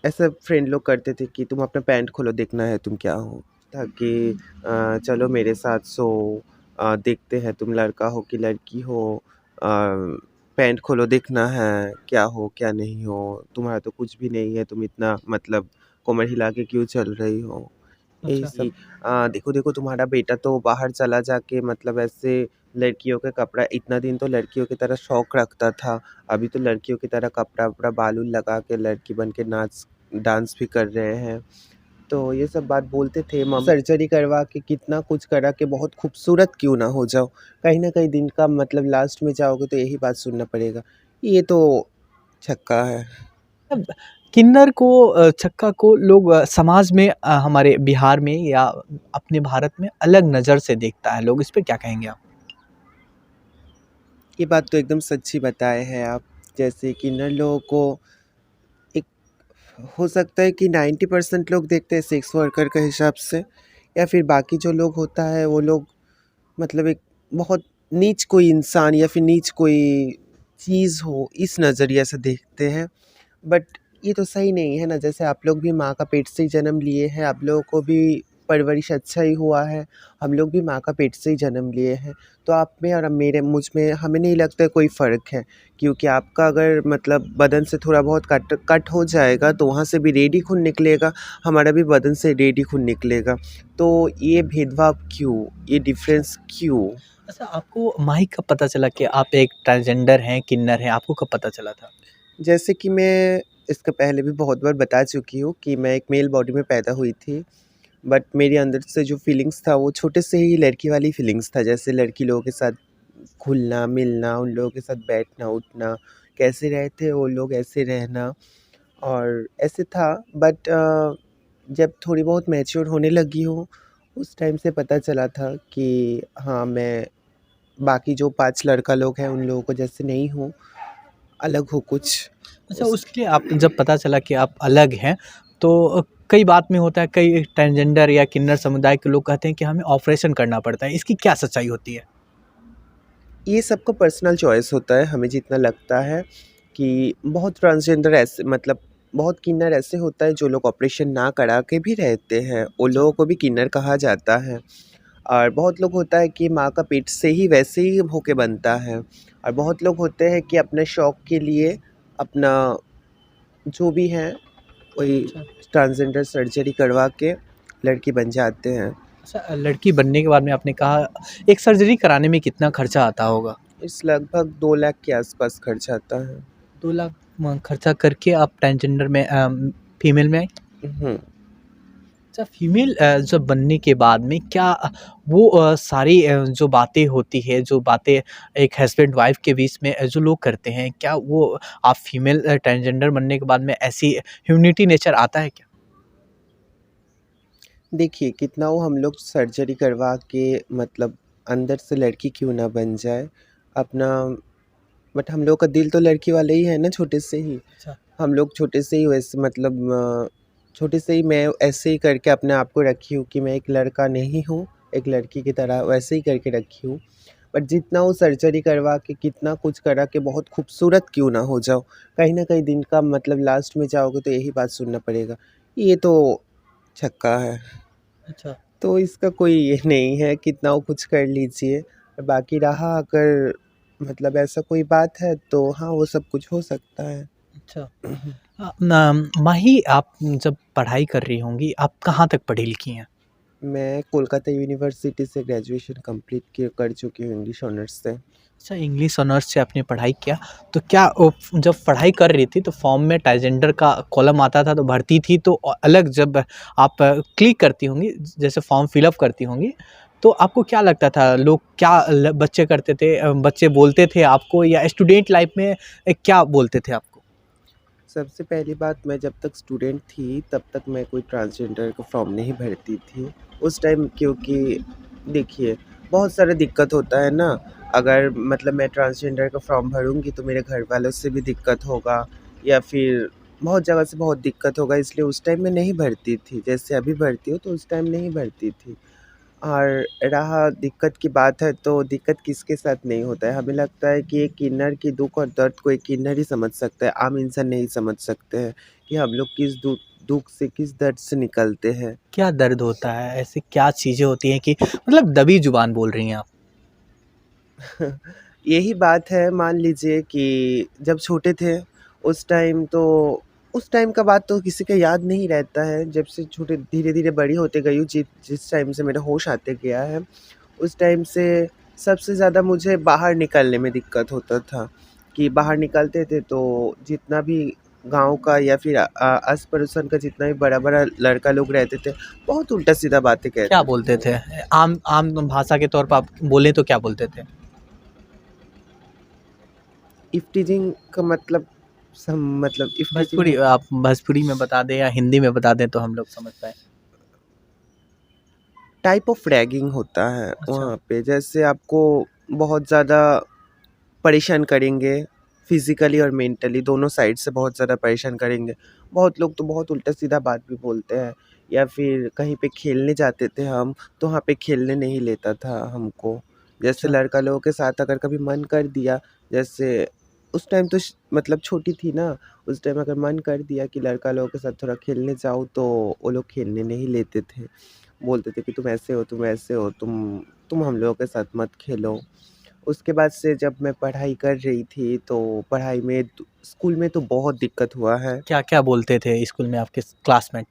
ऐसा फ्रेंड लोग करते थे कि तुम अपना पैंट खोलो देखना है तुम क्या हो, ताकि चलो मेरे साथ सो, देखते हैं तुम लड़का हो कि लड़की हो, पैंट खोलो देखना है क्या हो क्या नहीं हो, तुम्हारा तो कुछ भी नहीं है, तुम इतना मतलब कमर हिला के क्यों चल रही हो, यही अच्छा। सब। देखो देखो तुम्हारा बेटा तो बाहर चला जाके मतलब ऐसे लड़कियों के कपड़ा, इतना दिन तो लड़कियों की तरह शौक रखता था, अभी तो लड़कियों की तरह कपड़ा वपड़ा बाल उल लगा के लड़की बन के नाच डांस भी कर रहे हैं। तो ये सब बात बोलते थे मम्मी, सर्जरी करवा के कितना कुछ करा के बहुत खूबसूरत क्यों ना हो जाओ, कहीं ना कहीं दिन का मतलब लास्ट में जाओगे तो यही बात सुनना पड़ेगा, ये तो छक्का है। अब किन्नर को छक्का को लोग समाज में हमारे बिहार में या अपने भारत में अलग नज़र से देखता है लोग, इस पे क्या कहेंगे आप? ये बात तो एकदम सच्ची बताए हैं आप। जैसे किन्नर लोगों को एक, हो सकता है कि 90% लोग देखते हैं सेक्स वर्कर के हिसाब से, या फिर बाकी जो लोग होता है वो लोग मतलब एक बहुत नीच कोई इंसान या फिर नीच कोई चीज़ हो इस नज़रिए से देखते हैं। बट ये तो सही नहीं है ना, जैसे आप लोग भी माँ का पेट से ही जन्म लिए हैं, आप लोगों को भी परवरिश अच्छा ही हुआ है, हम लोग भी माँ का पेट से ही जन्म लिए हैं, तो आप में और मेरे मुझ में हमें नहीं लगता है कोई फ़र्क है, क्योंकि आपका अगर मतलब बदन से थोड़ा बहुत कट कट हो जाएगा तो वहाँ से भी रेडी खून निकलेगा, हमारा भी बदन से रेडी खून निकलेगा, तो ये भेदभाव क्यों, ये अच्छा। डिफरेंस क्यों? अच्छा, आपको माही कब पता चला कि आप एक ट्रांसजेंडर हैं, किन्नर हैं, आपको कब पता चला था? जैसे कि मैं इसके पहले भी बहुत बार बता चुकी हूँ कि मैं एक मेल बॉडी में पैदा हुई थी, बट मेरे अंदर से जो फीलिंग्स था वो छोटे से ही लड़की वाली फीलिंग्स था, जैसे लड़की लोगों के साथ घुलना मिलना, उन लोगों के साथ बैठना उठना, कैसे रहते वो लोग ऐसे रहना, और ऐसे था। बट जब थोड़ी बहुत मैच्योर होने लगी हूँ उस टाइम से पता चला था कि हाँ मैं बाकी जो 5 लड़का लोग हैं उन लोगों को जैसे नहीं हूँ, अलग हूँ कुछ अच्छा, उस। उसके लिए आप जब पता चला कि आप अलग हैं, तो कई बात में होता है, कई ट्रांसजेंडर या किन्नर समुदाय के लोग कहते हैं कि हमें ऑपरेशन करना पड़ता है, इसकी क्या सच्चाई होती है? ये सबका पर्सनल चॉइस होता है, हमें जितना लगता है कि बहुत ट्रांसजेंडर ऐसे मतलब बहुत किन्नर ऐसे होता है जो लोग ऑपरेशन ना करा के भी रहते हैं, वो अच्छा। लोगों को भी किन्नर कहा जाता है। और बहुत लोग होता है कि माँ का पेट से ही वैसे ही होके बनता है, और बहुत लोग होते हैं कि अपने शौक के लिए अपना जो भी है वही अच्छा। ट्रांसजेंडर सर्जरी करवा के लड़की बन जाते हैं। अच्छा, लड़की बनने के बाद में आपने कहा, एक सर्जरी कराने में कितना खर्चा आता होगा? इस लगभग 2 लाख के आसपास खर्च आता है। 2 लाख खर्चा करके आप ट्रांसजेंडर में फीमेल में आई? हम्म। अच्छा, फीमेल जब बनने के बाद में क्या वो सारी जो बातें होती है, जो बातें एक हस्बैंड वाइफ के बीच में जो लोग करते हैं, क्या वो आप फीमेल ट्रांसजेंडर बनने के बाद में ऐसी ह्यूमैनिटी नेचर आता है क्या? देखिए कितना वो हम लोग सर्जरी करवा के मतलब अंदर से लड़की क्यों ना बन जाए अपना, बट हम लोग का दिल तो लड़की वाले ही है ना छोटे से ही। अच्छा। हम लोग छोटे से ही वैसे मतलब छोटे से ही मैं ऐसे ही करके अपने आप को रखी हूँ कि मैं एक लड़का नहीं हूँ, एक लड़की की तरह वैसे ही करके रखी हूँ। बट जितना वो सर्जरी करवा के कितना कुछ करा के बहुत खूबसूरत क्यों ना हो जाओ, कहीं ना कहीं दिन का मतलब लास्ट में जाओगे तो यही बात सुनना पड़ेगा, ये तो छक्का है। अच्छा। तो इसका कोई ये नहीं है, कितना वो कुछ कर लीजिए, बाकी रहा अगर मतलब ऐसा कोई बात है तो हाँ वो सब कुछ हो सकता है। अच्छा। माही, आप जब पढ़ाई कर रही होंगी, आप कहाँ तक पढ़ी लिखी हैं? मैं कोलकाता यूनिवर्सिटी से ग्रेजुएशन कंप्लीट कर चुकी हूँ इंग्लिश ऑनर्स से। अच्छा, इंग्लिश ऑनर्स से आपने पढ़ाई किया, तो क्या जब पढ़ाई कर रही थी तो फॉर्म में ट्रांसजेंडर का कॉलम आता था तो भरती थी, तो अलग जब आप क्लिक करती होंगी, जैसे फॉर्म फिलअप करती होंगी, तो आपको क्या लगता था, लोग क्या बच्चे करते थे, बच्चे बोलते थे आपको, या स्टूडेंट लाइफ में क्या बोलते थे आपको? सबसे पहली बात, मैं जब तक स्टूडेंट थी तब तक मैं कोई ट्रांसजेंडर का फॉर्म नहीं भरती थी उस टाइम, क्योंकि देखिए बहुत सारा दिक्कत होता है ना, अगर मतलब मैं ट्रांसजेंडर का फॉर्म भरूंगी तो मेरे घर वालों से भी दिक्कत होगा, या फिर बहुत जगह से बहुत दिक्कत होगा, इसलिए उस टाइम मैं नहीं भरती थी, जैसे अभी भरती हूँ तो उस टाइम नहीं भरती थी। और रहा दिक्कत की बात है तो दिक्कत किसके साथ नहीं होता है। हमें लगता है कि एक किन्नर की दुःख और दर्द को एक किन्नर ही समझ सकता है, आम इंसान नहीं समझ सकते हैं कि हम लोग किस दुःख से, किस दर्द से निकलते हैं। क्या दर्द होता है? ऐसी क्या चीज़ें होती हैं कि मतलब दबी ज़ुबान बोल रही हैं आप? यही बात है, मान लीजिए कि जब छोटे थे उस टाइम तो उस टाइम का बात तो किसी का याद नहीं रहता है। जब से छोटे धीरे-धीरे बड़ी होते गई हूँ, जिस टाइम से मेरा होश आते गया है, उस टाइम से सबसे ज़्यादा मुझे बाहर निकलने में दिक्कत होता था कि बाहर निकलते थे तो जितना भी गाँव का या फिर आस-पड़ोसन का जितना भी बड़ा-बड़ा लड़का लोग रहते थे, बहुत उल्टा-सीधा बातें क्या कहते थे बोलते वो। थे? आम आम भाषा के तौर पे आप बोलें तो क्या बोलते थे? इफ्टीजिंग का मतलब मतलब इफ्टीजिंग भोजपुरी मतलब आप भोजपुरी में बता दें या हिंदी में बता दें तो हम लोग समझ पाएँ। टाइप ऑफ रैगिंग होता है अच्छा, वहाँ पे। जैसे आपको बहुत ज़्यादा परेशान करेंगे, फिज़िकली और मेंटली दोनों साइड से बहुत ज़्यादा परेशान करेंगे। बहुत लोग तो बहुत उल्टा-सीधा बात भी बोलते हैं, या फिर कहीं पे खेलने जाते थे हम, तो वहाँ पे खेलने नहीं लेता था हमको। जैसे अच्छा, लड़का लोगों के साथ अगर कभी मन कर दिया, जैसे उस टाइम तो मतलब छोटी थी ना, उस टाइम अगर मन कर दिया कि लड़का लोगों के साथ थोड़ा खेलने जाऊँ, तो वो लोग खेलने नहीं लेते थे। बोलते थे कि तुम ऐसे हो, तुम वैसे हो, तुम हम लोगों के साथ मत खेलो। उसके बाद से जब मैं पढ़ाई कर रही थी, तो पढ़ाई में स्कूल में तो बहुत दिक्कत हुआ है। क्या-क्या बोलते थे स्कूल में आपके क्लासमेट?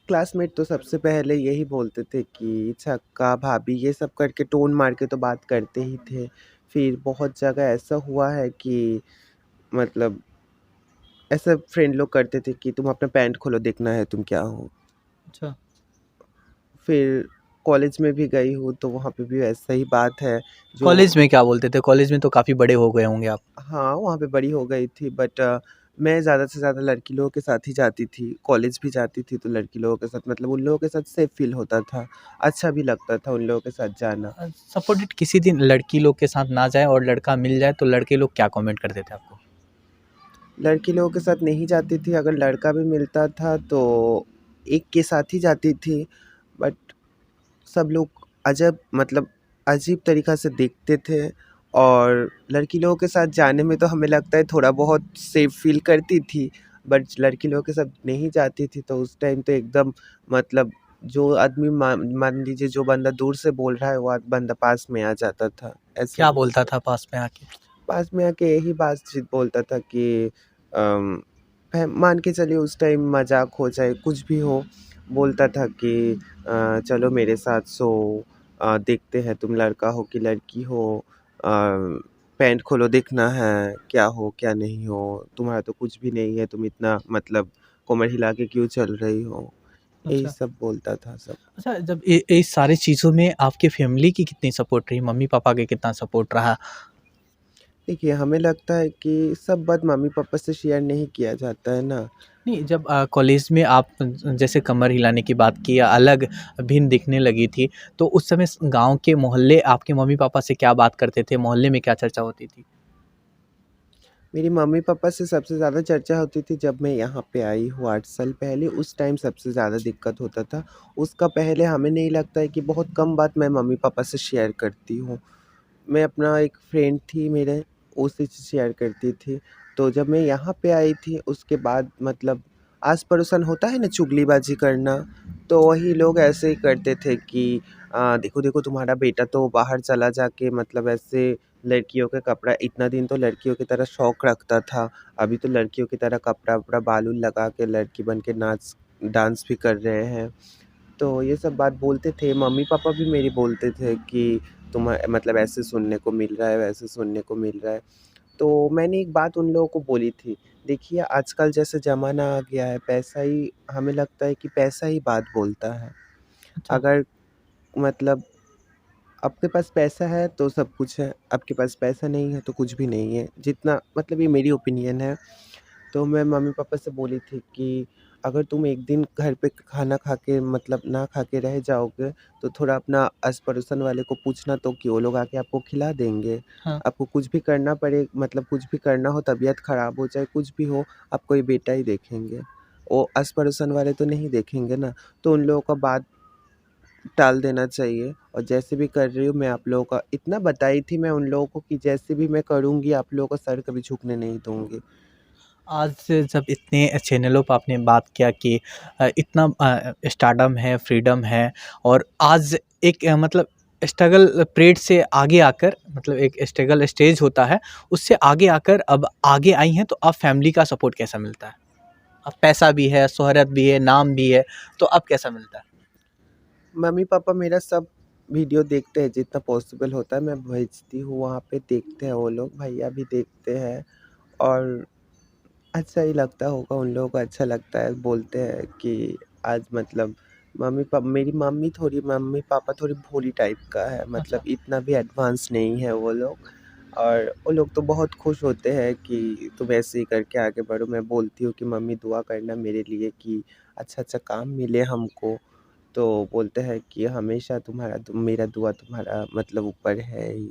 क्लासमेट तो सबसे पहले यही बोलते थे कि छक्का, भाभी ये सब करके टोन मार के तो बात करते ही थे। फिर बहुत जगह ऐसा हुआ है कि मतलब ऐसा फ्रेंड लोग करते थे कि तुम अपना पैंट खोलो, देखना है तुम क्या हो। अच्छा, फिर कॉलेज में भी गई हूँ, तो वहाँ पे भी ऐसा ही बात है जो। कॉलेज में क्या बोलते थे? कॉलेज में तो काफ़ी बड़े हो गए होंगे आप। हाँ, वहाँ पे बड़ी हो गई थी, बट मैं ज़्यादा से ज़्यादा लड़की लोगों के साथ ही जाती थी। कॉलेज भी जाती थी तो लड़की लोगों के साथ, मतलब उन लोगों के साथ सेफ फ़ील होता था। अच्छा भी लगता था उन लोगों के साथ जाना। सपोज़ किसी दिन लड़की लोग के साथ ना जाए और लड़का मिल जाए तो लड़के लोग क्या कमेंट करते थे आपको? लड़की लोगों के साथ नहीं जाती थी, अगर लड़का भी मिलता था तो एक के साथ ही जाती थी। बट सब लोग मतलब अजीब तरीक़ा से देखते थे। और लड़की लोगों के साथ जाने में तो हमें लगता है थोड़ा बहुत सेफ फ़ील करती थी, बट लड़की लोगों के साथ नहीं जाती थी तो उस टाइम तो एकदम मतलब जो आदमी मान लीजिए जो बंदा दूर से बोल रहा है, वो बंदा पास में आ जाता था, ऐसा क्या भी बोलता होता था था। पास में आके? पास में आके यही बातचीत बोलता था कि अम, मान के चलिए उस टाइम मज़ाक हो चाहे कुछ भी हो, बोलता था कि चलो मेरे साथ सो, देखते हैं तुम लड़का हो कि लड़की हो, पैंट खोलो देखना है, क्या हो क्या नहीं हो, तुम्हारा तो कुछ भी नहीं है, तुम इतना मतलब कमर हिला के क्यों चल रही हो? यही अच्छा। सब बोलता था सब। अच्छा जब इस सारी चीज़ों में आपके फैमिली की कितनी सपोर्ट रही? मम्मी-पापा का कितना सपोर्ट रहा? देखिए, हमें लगता है कि सब बात मम्मी-पापा से शेयर नहीं किया जाता है ना। नहीं, जब कॉलेज में आप जैसे कमर हिलाने की बात की या अलग भिन्न दिखने लगी थी, तो उस समय गाँव के मोहल्ले आपके मम्मी-पापा से क्या बात करते थे? मोहल्ले में क्या चर्चा होती थी? मेरी मम्मी-पापा से सबसे ज़्यादा चर्चा होती थी जब मैं यहाँ पे आई हूँ 8 साल पहले, उस टाइम सबसे ज़्यादा दिक्कत होता था। उसका पहले हमें नहीं लगता है कि बहुत कम बात मैं मम्मी-पापा से शेयर करती हूँ। मैं अपना एक फ्रेंड थी मेरे, उसी से शेयर करती थी। तो जब मैं यहाँ पे आई थी उसके बाद मतलब आस-पड़ोसन होता है ना चुगलीबाज़ी करना, तो वही लोग ऐसे ही करते थे कि देखो, देखो तुम्हारा बेटा तो बाहर चला जाके मतलब ऐसे लड़कियों का कपड़ा, इतना दिन तो लड़कियों की तरह शौक रखता था, अभी तो लड़कियों की तरह कपड़ा-वपड़ा बाल-वूल लगा के लड़की बन के डांस भी कर रहे हैं। तो ये सब बात बोलते थे, मम्मी-पापा भी मेरे बोलते थे कि मतलब ऐसे सुनने को मिल रहा है, वैसे सुनने को मिल रहा है। तो मैंने एक बात उन लोगों को बोली थी, देखिए आजकल जैसे ज़माना आ गया है, पैसा ही हमें लगता है कि पैसा ही बात बोलता है। अच्छा। अगर मतलब आपके पास पैसा है तो सब कुछ है, आपके पास पैसा नहीं है तो कुछ भी नहीं है। जितना मतलब ये मेरी ओपिनियन है। तो मैं मम्मी-पापा से बोली थी कि अगर तुम एक दिन घर पे खाना खा के मतलब ना खा के रह जाओगे, तो थोड़ा अपना आस-पड़ोसन वाले को पूछना तो कि वो लोग आके आपको खिला देंगे। हाँ। आपको कुछ भी करना पड़े, मतलब कुछ भी करना हो, तबीयत ख़राब हो, चाहे कुछ भी हो, आपको ये बेटा ही देखेंगे। वो आस-पड़ोसन वाले तो नहीं देखेंगे ना। तो उन लोगों का बात टाल देना चाहिए। और जैसे भी कर रही हूँ मैं आप लोगों का इतना बताई थी मैं उन लोगों को कि जैसे भी मैं करूँगी आप लोगों का सर कभी झुकने नहीं दूँगी। आज से जब इतने चैनलों पे आपने बात किया कि इतना स्टारडम है, फ्रीडम है और आज एक मतलब स्ट्रगल पीरियड से आगे आकर मतलब एक स्ट्रगल स्टेज होता है, उससे आगे आकर अब आगे आई हैं, तो अब फैमिली का सपोर्ट कैसा मिलता है? अब पैसा भी है, शोहरत भी है, नाम भी है, तो अब कैसा मिलता है? मम्मी-पापा मेरा सब वीडियो देखते हैं, जितना पॉसिबल होता है मैं भेजती हूँ वहाँ पे, देखते हैं वो लोग, भैया भी देखते हैं और अच्छा ही लगता होगा उन लोगों को, अच्छा लगता है, बोलते हैं कि आज मतलब मेरी मम्मी-पापा थोड़ी भोली टाइप का है, मतलब अच्छा। इतना भी एडवांस नहीं है वो लोग। और वो लोग तो बहुत खुश होते हैं कि तुम ऐसे ही करके आगे बढ़ो। मैं बोलती हूँ कि मम्मी दुआ करना मेरे लिए कि अच्छा-अच्छा काम मिले हमको। तो बोलते हैं कि हमेशा मेरा दुआ तुम्हारा मतलब ऊपर है ही।